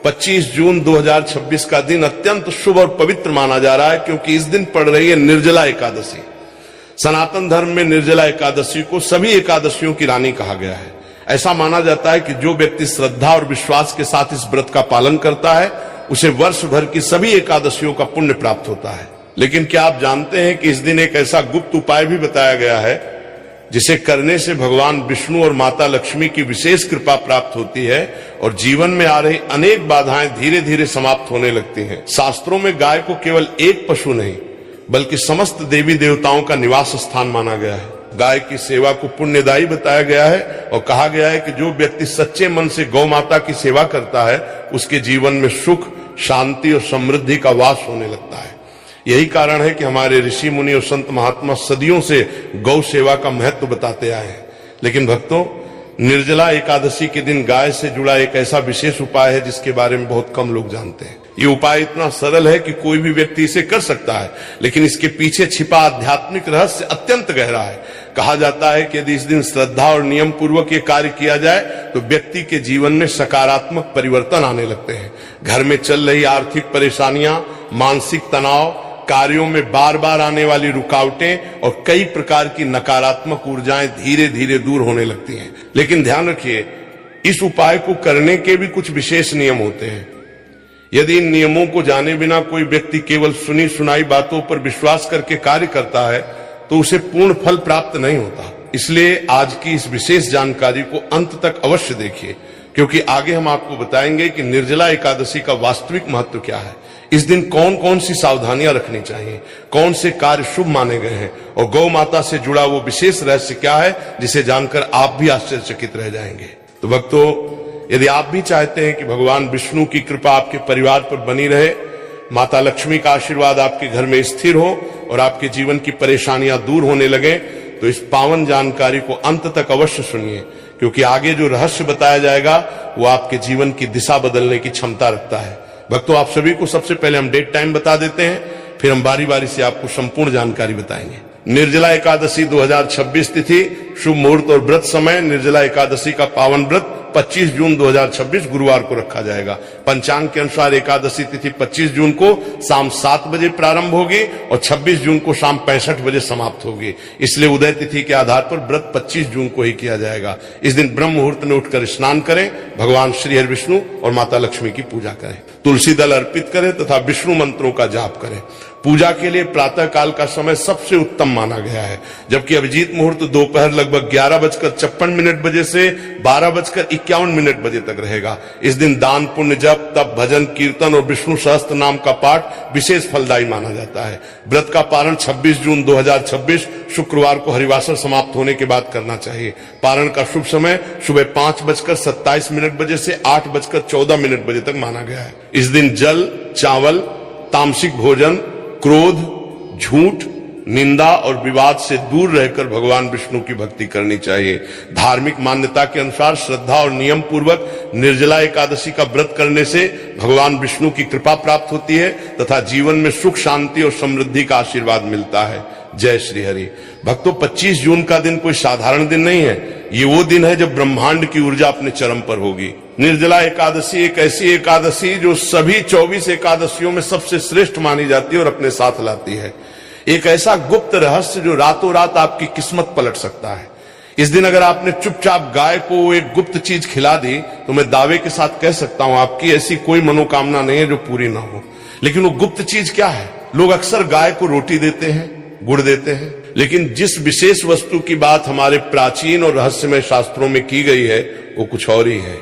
25 जून 2026 का दिन अत्यंत शुभ और पवित्र माना जा रहा है, क्योंकि इस दिन पड़ रही है निर्जला एकादशी। सनातन धर्म में निर्जला एकादशी को सभी एकादशियों की रानी कहा गया है। ऐसा माना जाता है कि जो व्यक्ति श्रद्धा और विश्वास के साथ इस व्रत का पालन करता है, उसे वर्ष भर की सभी एकादशियों का पुण्य प्राप्त होता है। लेकिन क्या आप जानते हैं कि इस दिन एक ऐसा गुप्त उपाय भी बताया गया है, जिसे करने से भगवान विष्णु और माता लक्ष्मी की विशेष कृपा प्राप्त होती है और जीवन में आ रही अनेक बाधाएं धीरे धीरे समाप्त होने लगती हैं। शास्त्रों में गाय को केवल एक पशु नहीं, बल्कि समस्त देवी देवताओं का निवास स्थान माना गया है। गाय की सेवा को पुण्यदायी बताया गया है और कहा गया है कि जो व्यक्ति सच्चे मन से गौ माता की सेवा करता है, उसके जीवन में सुख, शांति और समृद्धि का वास होने लगता है। यही कारण है कि हमारे ऋषि मुनि और संत महात्मा सदियों से गौ सेवा का महत्व बताते आए हैं। लेकिन भक्तों, निर्जला एकादशी के दिन गाय से जुड़ा एक ऐसा विशेष उपाय है जिसके बारे में बहुत कम लोग जानते हैं। ये उपाय इतना सरल है कि कोई भी व्यक्ति इसे कर सकता है, लेकिन इसके पीछे छिपा आध्यात्मिक रहस्य अत्यंत गहरा है। कहा जाता है कि यदि इस दिन श्रद्धा और नियम पूर्वक ये कार्य किया जाए तो व्यक्ति के जीवन में सकारात्मक परिवर्तन आने लगते हैं। घर में चल रही आर्थिक परेशानियां, मानसिक तनाव, कार्यों में बार बार आने वाली रुकावटें और कई प्रकार की नकारात्मक ऊर्जाएं धीरे धीरे दूर होने लगती हैं। लेकिन ध्यान रखिए, इस उपाय को करने के भी कुछ विशेष नियम होते हैं। यदि इन नियमों को जाने बिना कोई व्यक्ति केवल सुनी सुनाई बातों पर विश्वास करके कार्य करता है, तो उसे पूर्ण फल प्राप्त नहीं होता। इसलिए आज की इस विशेष जानकारी को अंत तक अवश्य देखिए, क्योंकि आगे हम आपको बताएंगे कि निर्जला एकादशी का वास्तविक महत्व क्या है, इस दिन कौन कौन सी सावधानियां रखनी चाहिए, कौन से कार्य शुभ माने गए हैं और गौ माता से जुड़ा वो विशेष रहस्य क्या है जिसे जानकर आप भी आश्चर्यचकित रह जाएंगे। तो भक्तों, यदि आप भी चाहते हैं कि भगवान विष्णु की कृपा आपके परिवार पर बनी रहे, माता लक्ष्मी का आशीर्वाद आपके घर में स्थिर हो और आपके जीवन की परेशानियां दूर होने लगे, तो इस पावन जानकारी को अंत तक अवश्य सुनिए, क्योंकि आगे जो रहस्य बताया जाएगा वो आपके जीवन की दिशा बदलने की क्षमता रखता है। भक्तों, आप सभी को सबसे पहले हम डेट टाइम बता देते हैं, फिर हम बारी बारी से आपको संपूर्ण जानकारी बताएंगे। निर्जला एकादशी 2026 तिथि, शुभ मुहूर्त और व्रत समय। निर्जला एकादशी का पावन व्रत 25 जून 2026 गुरुवार को रखा जाएगा। पंचांग के अनुसार एकादशी तिथि 25 जून को शाम 7 बजे प्रारंभ होगी और 26 जून को शाम 65 बजे समाप्त होगी। इसलिए उदय तिथि के आधार पर व्रत 25 जून को ही किया जाएगा। इस दिन ब्रह्म मुहूर्त में उठकर स्नान करें, भगवान श्री हरि विष्णु और माता लक्ष्मी की पूजा करें, तुलसी दल अर्पित करें तथा विष्णु मंत्रों का जाप करें। पूजा के लिए प्रातः काल का समय सबसे उत्तम माना गया है, जबकि अभिजीत मुहूर्त दोपहर लगभग 11:56 बजे से 12:51 बजे तक रहेगा। इस दिन दान, पुण्य, जप, तप, भजन, कीर्तन और विष्णु सहस्त्र नाम का पाठ विशेष फलदायी माना जाता है। व्रत का पारण 26 जून 2026 शुक्रवार को हरिवासर समाप्त होने के बाद करना चाहिए। पारण का शुभ समय सुबह 5:27 बजे से 8:14 बजे तक माना गया है। इस दिन जल, चावल, तामसिक भोजन, क्रोध, झूठ, निंदा और विवाद से दूर रहकर भगवान विष्णु की भक्ति करनी चाहिए। धार्मिक मान्यता के अनुसार श्रद्धा और नियम पूर्वक निर्जला एकादशी का व्रत करने से भगवान विष्णु की कृपा प्राप्त होती है तथा जीवन में सुख, शांति और समृद्धि का आशीर्वाद मिलता है। जय श्री हरि। भक्तों, 25 जून का दिन कोई साधारण दिन नहीं है। ये वो दिन है जब ब्रह्मांड की ऊर्जा अपने चरम पर होगी। निर्जला एकादशी एक ऐसी एकादशी जो सभी 24 एकादशियों में सबसे श्रेष्ठ मानी जाती है और अपने साथ लाती है एक ऐसा गुप्त रहस्य जो रातों रात आपकी किस्मत पलट सकता है। इस दिन अगर आपने चुपचाप गाय को एक गुप्त चीज खिला दी, तो मैं दावे के साथ कह सकता हूं आपकी ऐसी कोई मनोकामना नहीं है जो पूरी ना हो। लेकिन वो गुप्त चीज क्या है? लोग अक्सर गाय को रोटी देते हैं, गुड़ देते हैं, लेकिन जिस विशेष वस्तु की बात हमारे प्राचीन और रहस्यमय शास्त्रों में की गई है वो कुछ और ही है।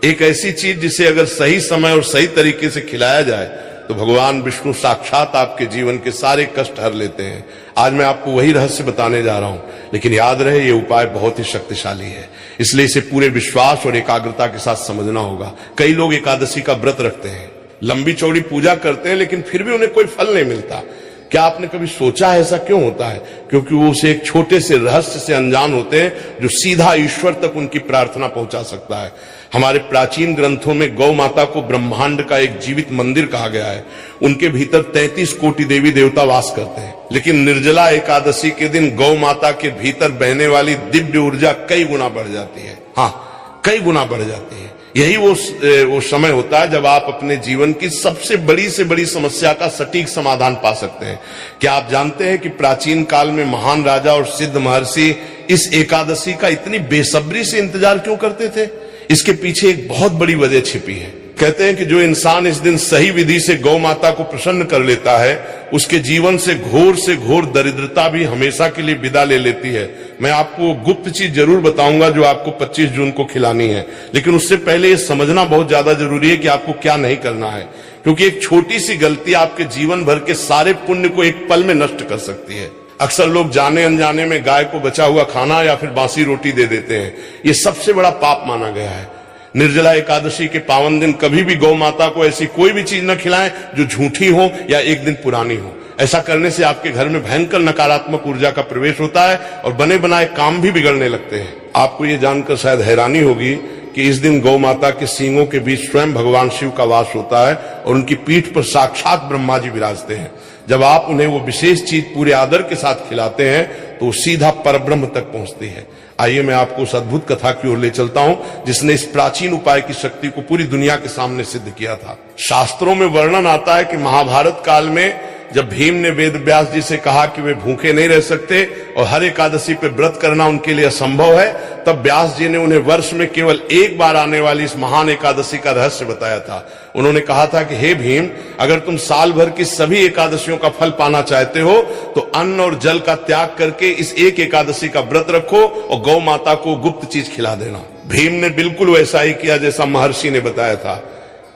एक ऐसी चीज जिसे अगर सही समय और सही तरीके से खिलाया जाए तो भगवान विष्णु साक्षात आपके जीवन के सारे कष्ट हर लेते हैं। आज मैं आपको वही रहस्य बताने जा रहा हूं, लेकिन याद रहे ये उपाय बहुत ही शक्तिशाली है, इसलिए इसे पूरे विश्वास और एकाग्रता के साथ समझना होगा। कई लोग एकादशी का व्रत रखते हैं, लंबी चौड़ी पूजा करते हैं, लेकिन फिर भी उन्हें कोई फल नहीं मिलता। क्या आपने कभी सोचा है ऐसा क्यों होता है? क्योंकि वो उसे एक छोटे से रहस्य से अनजान होते हैं जो सीधा ईश्वर तक उनकी प्रार्थना पहुंचा सकता है। हमारे प्राचीन ग्रंथों में गौ माता को ब्रह्मांड का एक जीवित मंदिर कहा गया है। उनके भीतर 33 कोटि देवी देवता वास करते हैं, लेकिन निर्जला एकादशी के दिन गौ माता के भीतर बहने वाली दिव्य ऊर्जा कई गुना बढ़ जाती है। हाँ, कई गुना बढ़ जाती है। यही वो समय होता है जब आप अपने जीवन की सबसे बड़ी से बड़ी समस्या का सटीक समाधान पा सकते हैं। क्या आप जानते हैं कि प्राचीन काल में महान राजा और सिद्ध महर्षि इस एकादशी का इतनी बेसब्री से इंतजार क्यों करते थे? इसके पीछे एक बहुत बड़ी वजह छिपी है। कहते हैं कि जो इंसान इस दिन सही विधि से गौ माता को प्रसन्न कर लेता है, उसके जीवन से घोर दरिद्रता भी हमेशा के लिए विदा ले लेती है। मैं आपको गुप्त चीज जरूर बताऊंगा जो आपको 25 जून को खिलानी है, लेकिन उससे पहले ये समझना बहुत ज्यादा जरूरी है कि आपको क्या नहीं करना है, क्योंकि एक छोटी सी गलती आपके जीवन भर के सारे पुण्य को एक पल में नष्ट कर सकती है। अक्सर लोग जाने अनजाने में गाय को बचा हुआ खाना या फिर बासी रोटी दे देते हैं। ये सबसे बड़ा पाप माना गया है। निर्जला एकादशी के पावन दिन कभी भी गौ माता को ऐसी कोई भी चीज न खिलाएं जो झूठी हो या एक दिन पुरानी हो। ऐसा करने से आपके घर में भयंकर नकारात्मक ऊर्जा का प्रवेश होता है और बने बनाए काम भी बिगड़ने लगते हैं। आपको ये जानकर शायद हैरानी होगी कि इस दिन गौ माता के सींगों के बीच स्वयं भगवान शिव का वास होता है और उनकी पीठ पर साक्षात ब्रह्मा जी विराजते हैं। जब आप उन्हें वो विशेष चीज पूरे आदर के साथ खिलाते हैं तो वो सीधा परब्रह्म तक पहुंचती है। आइए मैं आपको उस अद्भुत कथा की ओर ले चलता हूं जिसने इस प्राचीन उपाय की शक्ति को पूरी दुनिया के सामने सिद्ध किया था। शास्त्रों में वर्णन आता है कि महाभारत काल में जब भीम ने वेद व्यास जी से कहा कि वे भूखे नहीं रह सकते और हर एकादशी पे व्रत करना उनके लिए असंभव है, तब व्यास जी ने उन्हें वर्ष में केवल एक बार आने वाली इस महान एकादशी का रहस्य बताया था। उन्होंने कहा था कि हे भीम, अगर तुम साल भर की सभी एकादशियों का फल पाना चाहते हो तो अन्न और जल का त्याग करके इस एक एकादशी का व्रत रखो और गौ माता को गुप्त चीज खिला देना। भीम ने बिल्कुल वैसा ही किया जैसा महर्षि ने बताया था।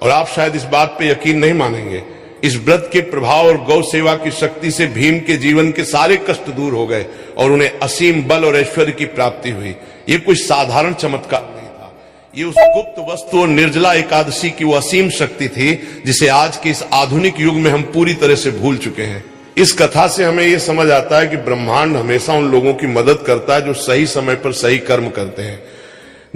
और आप शायद इस बात पे यकीन नहीं मानेंगे, इस व्रत के प्रभाव और गौ सेवा की शक्ति से भीम के जीवन के सारे कष्ट दूर हो गए और उन्हें असीम बल और ऐश्वर्य की प्राप्ति हुई। ये कोई साधारण चमत्कार नहीं था, ये उस गुप्त वस्तु और निर्जला एकादशी की वो असीम शक्ति थी जिसे आज के इस आधुनिक युग में हम पूरी तरह से भूल चुके हैं। इस कथा से हमें ये समझ आता है कि ब्रह्मांड हमेशा उन लोगों की मदद करता है जो सही समय पर सही कर्म करते हैं।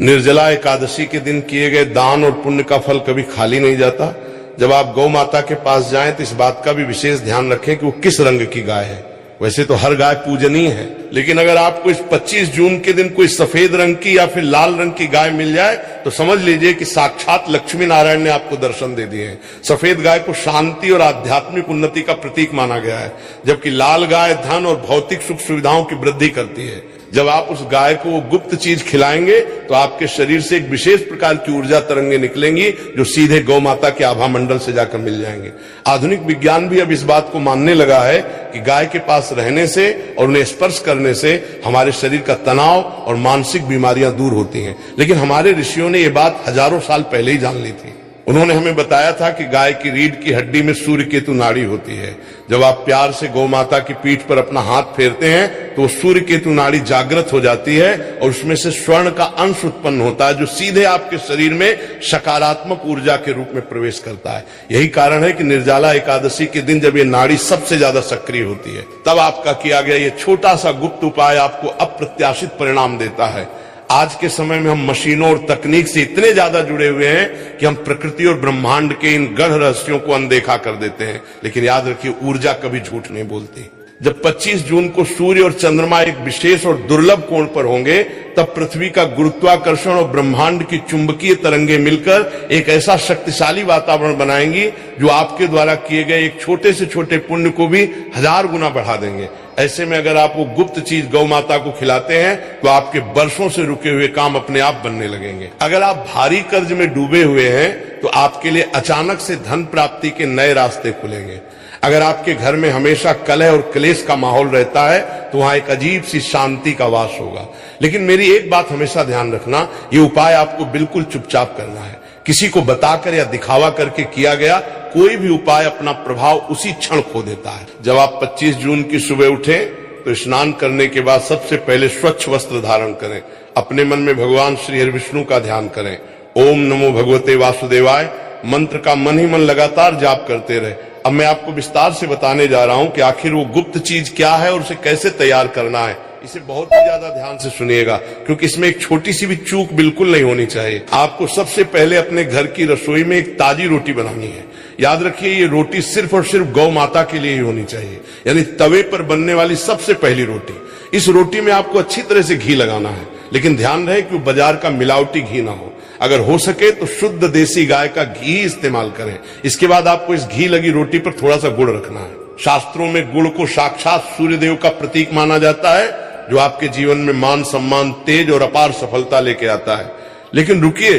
निर्जला एकादशी के दिन किए गए दान और पुण्य का फल कभी खाली नहीं जाता। जब आप गौ माता के पास जाएं तो इस बात का भी विशेष ध्यान रखें कि वो किस रंग की गाय है। वैसे तो हर गाय पूजनीय है, लेकिन अगर आपको इस 25 जून के दिन कोई सफेद रंग की या फिर लाल रंग की गाय मिल जाए तो समझ लीजिए कि साक्षात लक्ष्मी नारायण ने आपको दर्शन दे दिए हैं। सफेद गाय को शांति और आध्यात्मिक उन्नति का प्रतीक माना गया है, जबकि लाल गाय धन और भौतिक सुख सुविधाओं की वृद्धि करती है। जब आप उस गाय को वो गुप्त चीज खिलाएंगे तो आपके शरीर से एक विशेष प्रकार की ऊर्जा तरंगे निकलेंगी जो सीधे गौ माता के आभा मंडल से जाकर मिल जाएंगे। आधुनिक विज्ञान भी अब इस बात को मानने लगा है कि गाय के पास रहने से और उन्हें स्पर्श करने से हमारे शरीर का तनाव और मानसिक बीमारियां दूर होती हैं। लेकिन हमारे ऋषियों ने ये बात हजारों साल पहले ही जान ली थी। उन्होंने हमें बताया था कि गाय की रीढ़ की हड्डी में सूर्य केतु नाड़ी होती है। जब आप प्यार से गौ माता की पीठ पर अपना हाथ फेरते हैं तो सूर्य केतु नाड़ी जागृत हो जाती है और उसमें से स्वर्ण का अंश उत्पन्न होता है जो सीधे आपके शरीर में सकारात्मक ऊर्जा के रूप में प्रवेश करता है। यही कारण है कि निर्जला एकादशी के दिन जब ये नाड़ी सबसे ज्यादा सक्रिय होती है, तब आपका किया गया ये छोटा सा गुप्त उपाय आपको अप्रत्याशित परिणाम देता है। आज के समय में हम मशीनों और तकनीक से इतने ज्यादा जुड़े हुए हैं कि हम प्रकृति और ब्रह्मांड के इन गढ़ रहस्यों को अनदेखा कर देते हैं। लेकिन याद रखिए, ऊर्जा कभी झूठ नहीं बोलती। जब 25 जून को सूर्य और चंद्रमा एक विशेष और दुर्लभ कोण पर होंगे, तब पृथ्वी का गुरुत्वाकर्षण और ब्रह्मांड की चुंबकीय तरंगे मिलकर एक ऐसा शक्तिशाली वातावरण बनाएंगी जो आपके द्वारा किए गए एक छोटे से छोटे पुण्य को भी 1000 गुना बढ़ा देंगे। ऐसे में अगर आप वो गुप्त चीज गौ माता को खिलाते हैं तो आपके वर्षों से रुके हुए काम अपने आप बनने लगेंगे। अगर आप भारी कर्ज में डूबे हुए हैं तो आपके लिए अचानक से धन प्राप्ति के नए रास्ते खुलेंगे। अगर आपके घर में हमेशा कलह और क्लेश का माहौल रहता है तो वहां एक अजीब सी शांति का वास होगा। लेकिन मेरी एक बात हमेशा ध्यान रखना, ये उपाय आपको बिल्कुल चुपचाप करना है। किसी को बताकर या दिखावा करके किया गया कोई भी उपाय अपना प्रभाव उसी क्षण खो देता है। जब आप 25 जून की सुबह उठें तो स्नान करने के बाद सबसे पहले स्वच्छ वस्त्र धारण करें। अपने मन में भगवान श्री हरि विष्णु का ध्यान करें। ओम नमो भगवते वासुदेवाय मंत्र का मन ही मन लगातार जाप करते रहे। अब मैं आपको विस्तार से बताने जा रहा हूं कि आखिर वो गुप्त चीज क्या है और उसे कैसे तैयार करना है। इसे बहुत ही ज्यादा ध्यान से सुनिएगा, क्योंकि इसमें एक छोटी सी भी चूक बिल्कुल नहीं होनी चाहिए। आपको सबसे पहले अपने घर की रसोई में एक ताजी रोटी बनानी है। याद रखिए, ये रोटी सिर्फ और सिर्फ गौ माता के लिए ही होनी चाहिए, यानी तवे पर बनने वाली सबसे पहली रोटी। इस रोटी में आपको अच्छी तरह से घी लगाना है, लेकिन ध्यान रहे कि वो बाजार का मिलावटी घी ना हो। अगर हो सके तो शुद्ध देसी गाय का घी इस्तेमाल करें। इसके बाद आपको इस घी लगी रोटी पर थोड़ा सा गुड़ रखना है। शास्त्रों में गुड़ को साक्षात सूर्यदेव का प्रतीक माना जाता है, जो आपके जीवन में मान सम्मान, तेज और अपार सफलता लेके आता है। लेकिन रुकिए,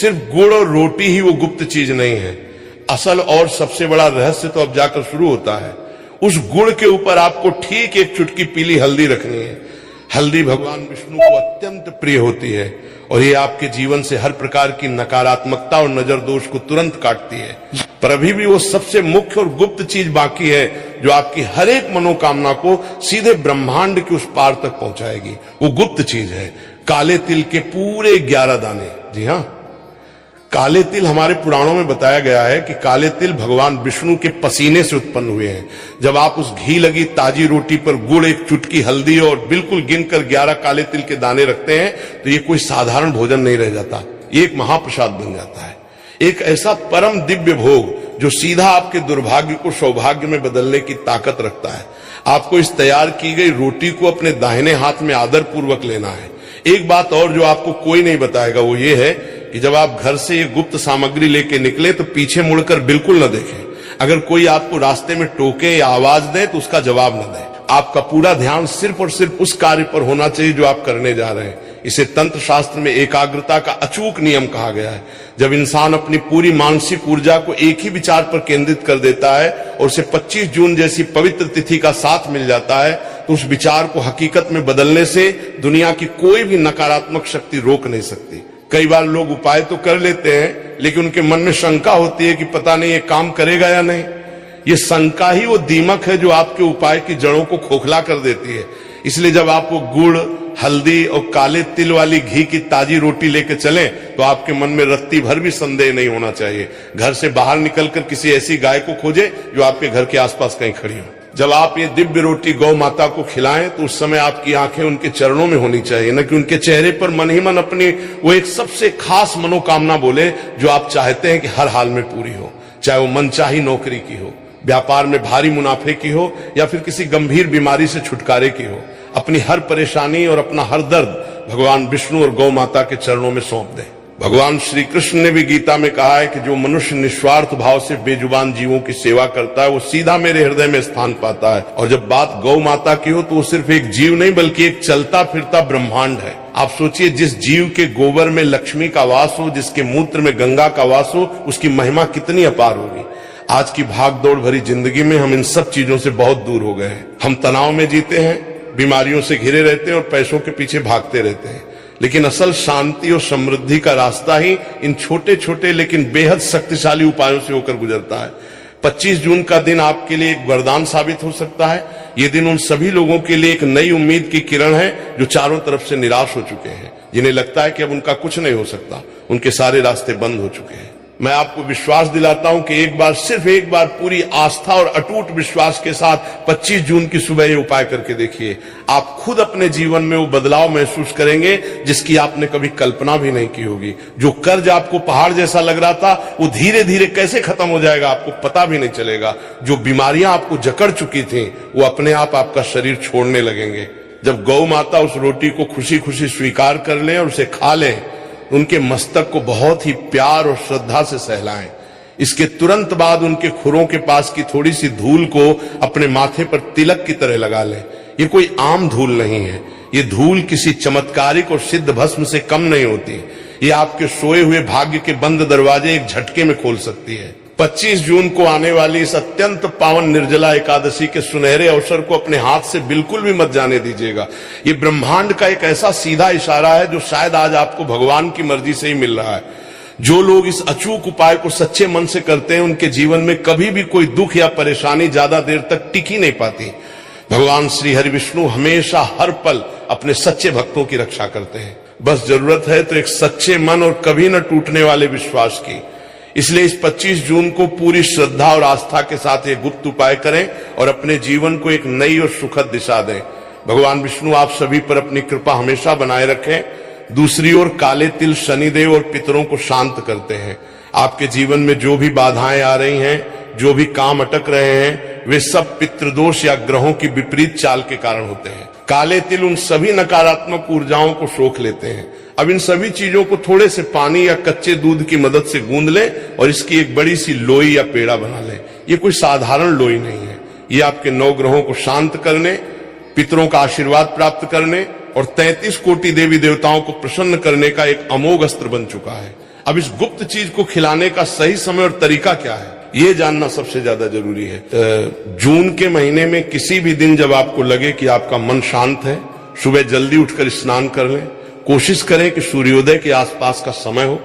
सिर्फ गुड़ और रोटी ही वो गुप्त चीज नहीं है। असल और सबसे बड़ा रहस्य तो अब जाकर शुरू होता है। उस गुड़ के ऊपर आपको ठीक एक चुटकी पीली हल्दी रखनी है। हल्दी भगवान विष्णु को अत्यंत प्रिय होती है और ये आपके जीवन से हर प्रकार की नकारात्मकता और नजर दोष को तुरंत काटती है। पर अभी भी वो सबसे मुख्य और गुप्त चीज बाकी है, जो आपकी हर एक मनोकामना को सीधे ब्रह्मांड के उस पार तक पहुंचाएगी। वो गुप्त चीज है काले तिल के पूरे 11 दाने। जी हाँ, काले तिल हमारे पुराणों में बताया गया है कि काले तिल भगवान विष्णु के पसीने से उत्पन्न हुए हैं। जब आप उस घी लगी ताजी रोटी पर गुड़, एक चुटकी हल्दी और बिल्कुल गिनकर 11 काले तिल के दाने रखते हैं तो ये कोई साधारण भोजन नहीं रह जाता, ये एक महाप्रसाद बन जाता है। एक ऐसा परम दिव्य भोग जो सीधा आपके दुर्भाग्य को सौभाग्य में बदलने की ताकत रखता है। आपको इस तैयार की गई रोटी को अपने दाहिने हाथ में आदर पूर्वक लेना है। एक बात और जो आपको कोई नहीं बताएगा वो ये है कि जब आप घर से ये गुप्त सामग्री लेके निकले तो पीछे मुड़कर बिल्कुल न देखें। अगर कोई आपको रास्ते में टोके या आवाज दे तो उसका जवाब न दें। आपका पूरा ध्यान सिर्फ और सिर्फ उस कार्य पर होना चाहिए जो आप करने जा रहे हैं। इसे तंत्र शास्त्र में एकाग्रता का अचूक नियम कहा गया है। जब इंसान अपनी पूरी मानसिक ऊर्जा को एक ही विचार पर केंद्रित कर देता है और उसे 25 जून जैसी पवित्र तिथि का साथ मिल जाता है तो उस विचार को हकीकत में बदलने से दुनिया की कोई भी नकारात्मक शक्ति रोक नहीं सकती। कई बार लोग उपाय तो कर लेते हैं लेकिन उनके मन में शंका होती है कि पता नहीं ये काम करेगा या नहीं। ये शंका ही वो दीमक है जो आपके उपाय की जड़ों को खोखला कर देती है। इसलिए जब आप वो गुड़, हल्दी और काले तिल वाली घी की ताजी रोटी लेके चलें तो आपके मन में रत्ती भर भी संदेह नहीं होना चाहिए। घर से बाहर निकलकर किसी ऐसी गाय को खोजें जो आपके घर के आसपास कहीं खड़ी हो। जब आप ये दिव्य रोटी गौ माता को खिलाएं तो उस समय आपकी आंखें उनके चरणों में होनी चाहिए, न कि उनके चेहरे पर मन ही मन अपनी वो एक सबसे खास मनोकामना बोले जो आप चाहते हैं कि हर हाल में पूरी हो। चाहे वो मनचाही नौकरी की हो, व्यापार में भारी मुनाफे की हो या फिर किसी गंभीर बीमारी से छुटकारे की हो। अपनी हर परेशानी और अपना हर दर्द भगवान विष्णु और गौ माता के चरणों में सौंप दें। भगवान श्री कृष्ण ने भी गीता में कहा है कि जो मनुष्य निस्वार्थ भाव से बेजुबान जीवों की सेवा करता है वो सीधा मेरे हृदय में स्थान पाता है। और जब बात गौ माता की हो तो वो सिर्फ एक जीव नहीं बल्कि एक चलता फिरता ब्रह्मांड है। आप सोचिए, जिस जीव के गोबर में लक्ष्मी का वास हो, जिसके मूत्र में गंगा का वास हो, उसकी महिमा कितनी अपार होगी। आज की भाग दौड़ भरी जिंदगी में हम इन सब चीजों से बहुत दूर हो गए हैं। हम तनाव में जीते हैं, बीमारियों से घिरे रहते हैं और पैसों के पीछे भागते रहते हैं। लेकिन असल शांति और समृद्धि का रास्ता ही इन छोटे छोटे लेकिन बेहद शक्तिशाली उपायों से होकर गुजरता है। 25 जून का दिन आपके लिए एक वरदान साबित हो सकता है। ये दिन उन सभी लोगों के लिए एक नई उम्मीद की किरण है जो चारों तरफ से निराश हो चुके हैं, जिन्हें लगता है कि अब उनका कुछ नहीं हो सकता, उनके सारे रास्ते बंद हो चुके हैं। मैं आपको विश्वास दिलाता हूं कि एक बार, सिर्फ एक बार पूरी आस्था और अटूट विश्वास के साथ 25 जून की सुबह ये उपाय करके देखिए। आप खुद अपने जीवन में वो बदलाव महसूस करेंगे जिसकी आपने कभी कल्पना भी नहीं की होगी। जो कर्ज आपको पहाड़ जैसा लग रहा था वो धीरे धीरे कैसे खत्म हो जाएगा आपको पता भी नहीं चलेगा। जो बीमारियां आपको जकड़ चुकी थी वो अपने आप आपका शरीर छोड़ने लगेंगे। जब गौ माता उस रोटी को खुशी खुशी स्वीकार कर लें और उसे खा लें, उनके मस्तक को बहुत ही प्यार और श्रद्धा से सहलाएं। इसके तुरंत बाद उनके खुरों के पास की थोड़ी सी धूल को अपने माथे पर तिलक की तरह लगा लें। ये कोई आम धूल नहीं है, ये धूल किसी चमत्कारिक और सिद्ध भस्म से कम नहीं होती। ये आपके सोए हुए भाग्य के बंद दरवाजे एक झटके में खोल सकती है। 25 जून को आने वाली इस अत्यंत पावन निर्जला एकादशी के सुनहरे अवसर को अपने हाथ से बिल्कुल भी मत जाने दीजिएगा। ये ब्रह्मांड का एक ऐसा सीधा इशारा है जो शायद आज आपको भगवान की मर्जी से ही मिल रहा है। जो लोग इस अचूक उपाय को सच्चे मन से करते हैं उनके जीवन में कभी भी कोई दुख या परेशानी ज्यादा देर तक टिक ही नहीं पाती। भगवान श्री हरि विष्णु हमेशा हर पल अपने सच्चे भक्तों की रक्षा करते हैं। बस जरूरत है तो एक सच्चे मन और कभी न टूटने वाले विश्वास की। इसलिए इस 25 जून को पूरी श्रद्धा और आस्था के साथ ये गुप्त उपाय करें और अपने जीवन को एक नई और सुखद दिशा दें। भगवान विष्णु आप सभी पर अपनी कृपा हमेशा बनाए रखें। दूसरी ओर काले तिल शनिदेव और पितरों को शांत करते हैं। आपके जीवन में जो भी बाधाएं आ रही हैं, जो भी काम अटक रहे हैं, वे सब पितृदोष या ग्रहों की विपरीत चाल के कारण होते हैं। काले तिल उन सभी नकारात्मक ऊर्जाओं को सोख लेते हैं। अब इन सभी चीजों को थोड़े से पानी या कच्चे दूध की मदद से गूंद लें और इसकी एक बड़ी सी लोई या पेड़ा बना लें। ये कोई साधारण लोई नहीं है, ये आपके 9 ग्रहों को शांत करने, पितरों का आशीर्वाद प्राप्त करने और 33 कोटि देवी देवताओं को प्रसन्न करने का एक अमोघ अस्त्र बन चुका है। अब इस गुप्त चीज को खिलाने का सही समय और तरीका क्या है, ये जानना सबसे ज्यादा जरूरी है। जून के महीने में किसी भी दिन जब आपको लगे कि आपका मन शांत है, सुबह जल्दी उठकर स्नान कर लें। कोशिश करें कि सूर्योदय के आसपास का समय हो,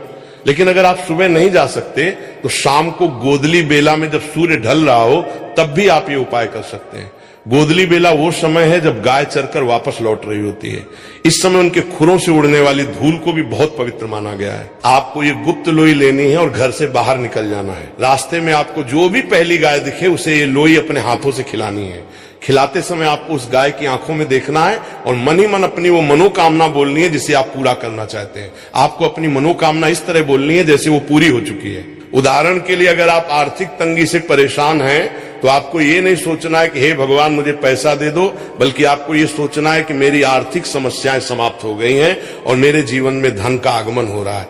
लेकिन अगर आप सुबह नहीं जा सकते तो शाम को गोदली बेला में जब सूर्य ढल रहा हो तब भी आप ये उपाय कर सकते हैं। गोदली बेला वो समय है जब गाय चरकर वापस लौट रही होती है। इस समय उनके खुरों से उड़ने वाली धूल को भी बहुत पवित्र माना गया है। आपको ये गुप्त लोई लेनी है और घर से बाहर निकल जाना है। रास्ते में आपको जो भी पहली गाय दिखे उसे ये लोई अपने हाथों से खिलानी है। खिलाते समय आपको उस गाय की आंखों में देखना है और मन ही मन अपनी वो मनोकामना बोलनी है जिसे आप पूरा करना चाहते हैं। आपको अपनी मनोकामना इस तरह बोलनी है जैसे वो पूरी हो चुकी है। उदाहरण के लिए अगर आप आर्थिक तंगी से परेशान हैं तो आपको ये नहीं सोचना है कि हे भगवान मुझे पैसा दे दो, बल्कि आपको ये सोचना है कि मेरी आर्थिक समस्याएं समाप्त हो गई हैं और मेरे जीवन में धन का आगमन हो रहा है।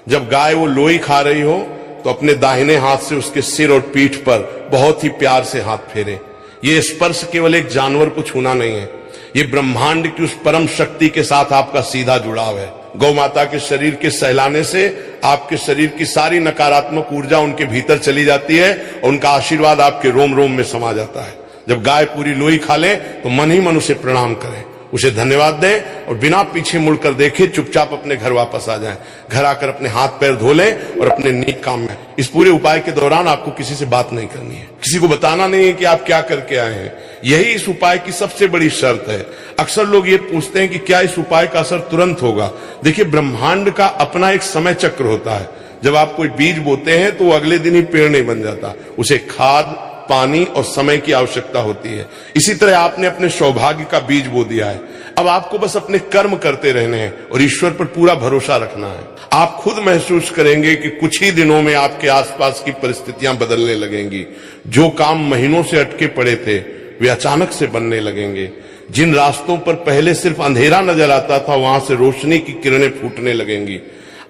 जब गाय वो लोई खा रही हो तो अपने दाहिने हाथ से उसके सिर और पीठ पर बहुत ही प्यार से हाथ फेरें। ये स्पर्श केवल एक जानवर को छूना नहीं है, ये ब्रह्मांड की उस परम शक्ति के साथ आपका सीधा जुड़ाव है। गौ माता के शरीर के सहलाने से आपके शरीर की सारी नकारात्मक ऊर्जा उनके भीतर चली जाती है और उनका आशीर्वाद आपके रोम रोम में समा जाता है। जब गाय पूरी लोई खा ले तो मन ही मन उसे प्रणाम करें, उसे धन्यवाद दें और बिना पीछे मुड़कर देखे चुपचाप अपने घर वापस आ जाएं। घर आकर अपने हाथ पैर धो लें और अपने नेक काम में। इस पूरे उपाय के दौरान आपको किसी से बात नहीं करनी है, किसी को बताना नहीं है कि आप क्या करके आए हैं। यही इस उपाय की सबसे बड़ी शर्त है। अक्सर लोग ये पूछते हैं कि क्या इस उपाय का असर तुरंत होगा। देखिए, ब्रह्मांड का अपना एक समय चक्र होता है। जब आप कोई बीज बोते हैं तो वो अगले दिन ही पेड़ नहीं बन जाता, उसे खाद, पानी और समय की आवश्यकता होती है। इसी तरह आपने अपने सौभाग्य का बीज बो दिया है। अब आपको बस अपने कर्म करते रहने हैं और ईश्वर पर पूरा भरोसा रखना है। आप खुद महसूस करेंगे कि कुछ ही दिनों में आपके आसपास की परिस्थितियां बदलने लगेंगी। जो काम महीनों से अटके पड़े थे वे अचानक से बनने लगेंगे। जिन रास्तों पर पहले सिर्फ अंधेरा नजर आता था वहां से रोशनी की किरणें फूटने लगेंगी।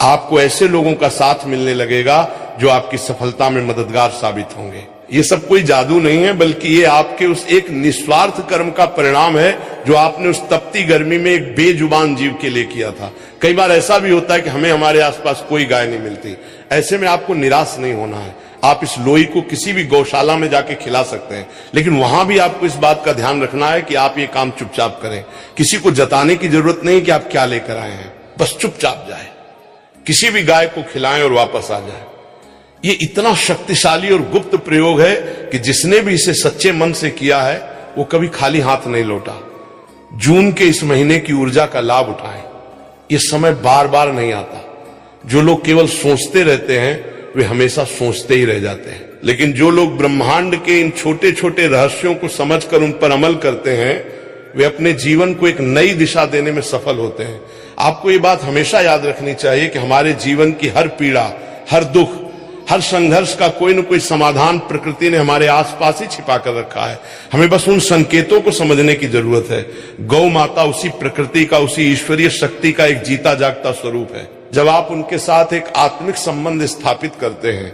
आपको ऐसे लोगों का साथ मिलने लगेगा जो आपकी सफलता में मददगार साबित होंगे। ये सब कोई जादू नहीं है, बल्कि ये आपके उस एक निस्वार्थ कर्म का परिणाम है जो आपने उस तपती गर्मी में एक बेजुबान जीव के लिए किया था। कई बार ऐसा भी होता है कि हमें हमारे आसपास कोई गाय नहीं मिलती। ऐसे में आपको निराश नहीं होना है। आप इस लोई को किसी भी गौशाला में जाके खिला सकते हैं, लेकिन वहां भी आपको इस बात का ध्यान रखना है कि आप ये काम चुपचाप करें। किसी को जताने की जरूरत नहीं कि आप क्या लेकर आए हैं, बस चुपचाप जाए, किसी भी गाय को खिलाएं और वापस आ जाए। ये इतना शक्तिशाली और गुप्त प्रयोग है कि जिसने भी इसे सच्चे मन से किया है वो कभी खाली हाथ नहीं लौटा। जून के इस महीने की ऊर्जा का लाभ उठाएं। ये समय बार बार नहीं आता। जो लोग केवल सोचते रहते हैं वे हमेशा सोचते ही रह जाते हैं, लेकिन जो लोग ब्रह्मांड के इन छोटे छोटे रहस्यों को समझकर उन पर अमल करते हैं वे अपने जीवन को एक नई दिशा देने में सफल होते हैं। आपको ये बात हमेशा याद रखनी चाहिए कि हमारे जीवन की हर पीड़ा, हर दुख, हर संघर्ष का कोई न कोई समाधान प्रकृति ने हमारे आसपास ही छिपा कर रखा है। हमें बस उन संकेतों को समझने की जरूरत है। गौ माता उसी प्रकृति का, उसी ईश्वरीय शक्ति का एक जीता जागता स्वरूप है। जब आप उनके साथ एक आत्मिक संबंध स्थापित करते हैं,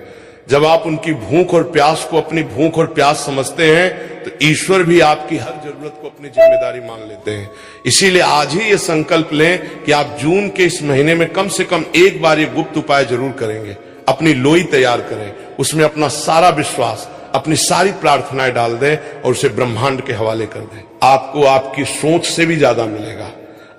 जब आप उनकी भूख और प्यास को अपनी भूख और प्यास समझते हैं, तो ईश्वर भी आपकी हर जरूरत को अपनी जिम्मेदारी मान लेते हैं। इसीलिए आज ही ये संकल्प लें कि आप जून के इस महीने में कम से कम एक बार ये गुप्त उपाय जरूर करेंगे। अपनी लोई तैयार करें, उसमें अपना सारा विश्वास, अपनी सारी प्रार्थनाएं डाल दें और उसे ब्रह्मांड के हवाले कर दें। आपको आपकी सोच से भी ज्यादा मिलेगा।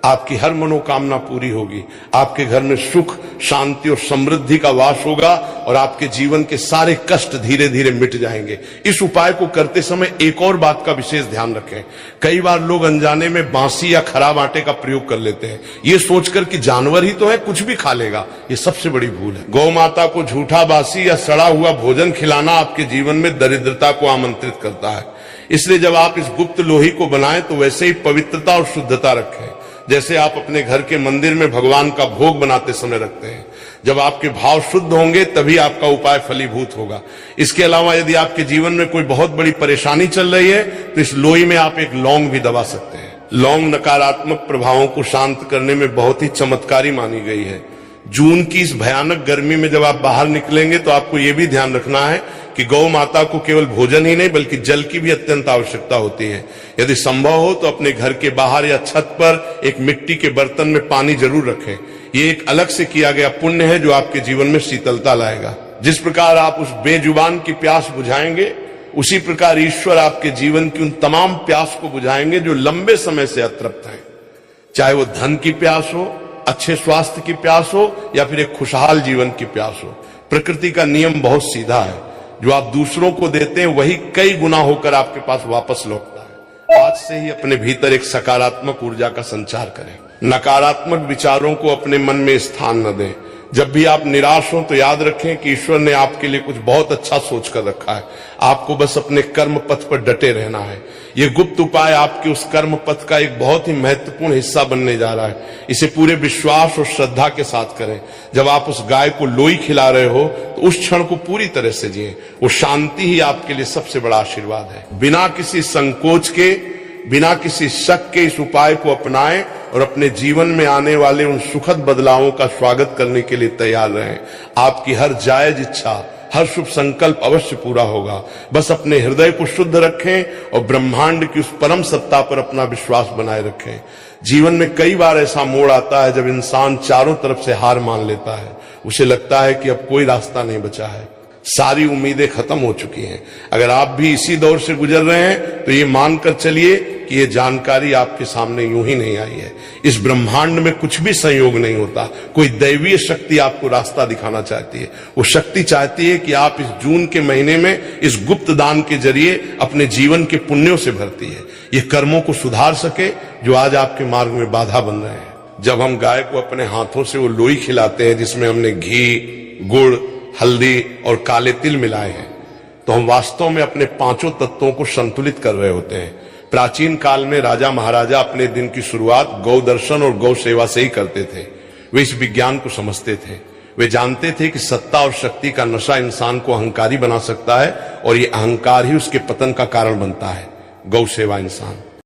आपकी हर मनोकामना पूरी होगी। आपके घर में सुख, शांति और समृद्धि का वास होगा और आपके जीवन के सारे कष्ट धीरे धीरे मिट जाएंगे। इस उपाय को करते समय एक और बात का विशेष ध्यान रखें। कई बार लोग अनजाने में बासी या खराब आटे का प्रयोग कर लेते हैं, ये सोचकर कि जानवर ही तो है, कुछ भी खा लेगा। ये सबसे बड़ी भूल है। गौ माता को झूठा, बासी या सड़ा हुआ भोजन खिलाना आपके जीवन में दरिद्रता को आमंत्रित करता है। इसलिए जब आप इस गुप्त लोही को बनाएं तो वैसे ही पवित्रता और शुद्धता रखें जैसे आप अपने घर के मंदिर में भगवान का भोग बनाते समय रखते हैं। जब आपके भाव शुद्ध होंगे तभी आपका उपाय फलीभूत होगा। इसके अलावा यदि आपके जीवन में कोई बहुत बड़ी परेशानी चल रही है तो इस लोई में आप एक लौंग भी दबा सकते हैं। लौंग नकारात्मक प्रभावों को शांत करने में बहुत ही चमत्कारी मानी गई है। जून की इस भयानक गर्मी में जब आप बाहर निकलेंगे तो आपको यह भी ध्यान रखना है कि गौ माता को केवल भोजन ही नहीं बल्कि जल की भी अत्यंत आवश्यकता होती है। यदि संभव हो तो अपने घर के बाहर या छत पर एक मिट्टी के बर्तन में पानी जरूर रखें। ये एक अलग से किया गया पुण्य है जो आपके जीवन में शीतलता लाएगा। जिस प्रकार आप उस बेजुबान की प्यास बुझाएंगे, उसी प्रकार ईश्वर आपके जीवन की उन तमाम प्यास को बुझाएंगे जो लंबे समय से अतृप्त हैं। चाहे वो धन की प्यास हो, अच्छे स्वास्थ्य की प्यास हो या फिर एक खुशहाल जीवन की प्यास हो। प्रकृति का नियम बहुत सीधा है, जो आप दूसरों को देते हैं वही कई गुना होकर आपके पास वापस लौटता है। आज से ही अपने भीतर एक सकारात्मक ऊर्जा का संचार करें। नकारात्मक विचारों को अपने मन में स्थान न दें। जब भी आप निराश हो तो याद रखें कि ईश्वर ने आपके लिए कुछ बहुत अच्छा सोच कर रखा है। आपको बस अपने कर्म पथ पर डटे रहना है। ये गुप्त उपाय आपके उस कर्म पथ का एक बहुत ही महत्वपूर्ण हिस्सा बनने जा रहा है। इसे पूरे विश्वास और श्रद्धा के साथ करें। जब आप उस गाय को लोई खिला रहे हो तो उस क्षण को पूरी तरह से जिए। वो शांति ही आपके लिए सबसे बड़ा आशीर्वाद है। बिना किसी संकोच के, बिना किसी शक के इस उपाय को अपनाएं और अपने जीवन में आने वाले उन सुखद बदलावों का स्वागत करने के लिए तैयार रहें। आपकी हर जायज इच्छा, हर शुभ संकल्प अवश्य पूरा होगा। बस अपने हृदय को शुद्ध रखें और ब्रह्मांड की उस परम सत्ता पर अपना विश्वास बनाए रखें। जीवन में कई बार ऐसा मोड़ आता है जब इंसान चारों तरफ से हार मान लेता है। उसे लगता है कि अब कोई रास्ता नहीं बचा है, सारी उम्मीदें खत्म हो चुकी हैं। अगर आप भी इसी दौर से गुजर रहे हैं तो ये मानकर चलिए कि ये जानकारी आपके सामने यूं ही नहीं आई है। इस ब्रह्मांड में कुछ भी संयोग नहीं होता। कोई दैवीय शक्ति आपको रास्ता दिखाना चाहती है। वो शक्ति चाहती है कि आप इस जून के महीने में इस गुप्त दान के जरिए अपने जीवन के पुण्यों से भरती है। ये कर्मों को सुधार सके जो आज आपके मार्ग में बाधा बन रहे हैं। जब हम गाय को अपने हाथों से वो लोई खिलाते हैं जिसमें हमने घी, गुड़, हल्दी और काले तिल मिलाए हैं, तो हम वास्तव में अपने पांचों तत्वों को संतुलित कर रहे होते हैं। प्राचीन काल में राजा महाराजा अपने दिन की शुरुआत गौ दर्शन और गौ सेवा से ही करते थे। वे इस विज्ञान को समझते थे। वे जानते थे कि सत्ता और शक्ति का नशा इंसान को अहंकारी बना सकता है और ये अहंकार ही उसके पतन का कारण बनता है। गौ सेवा इंसान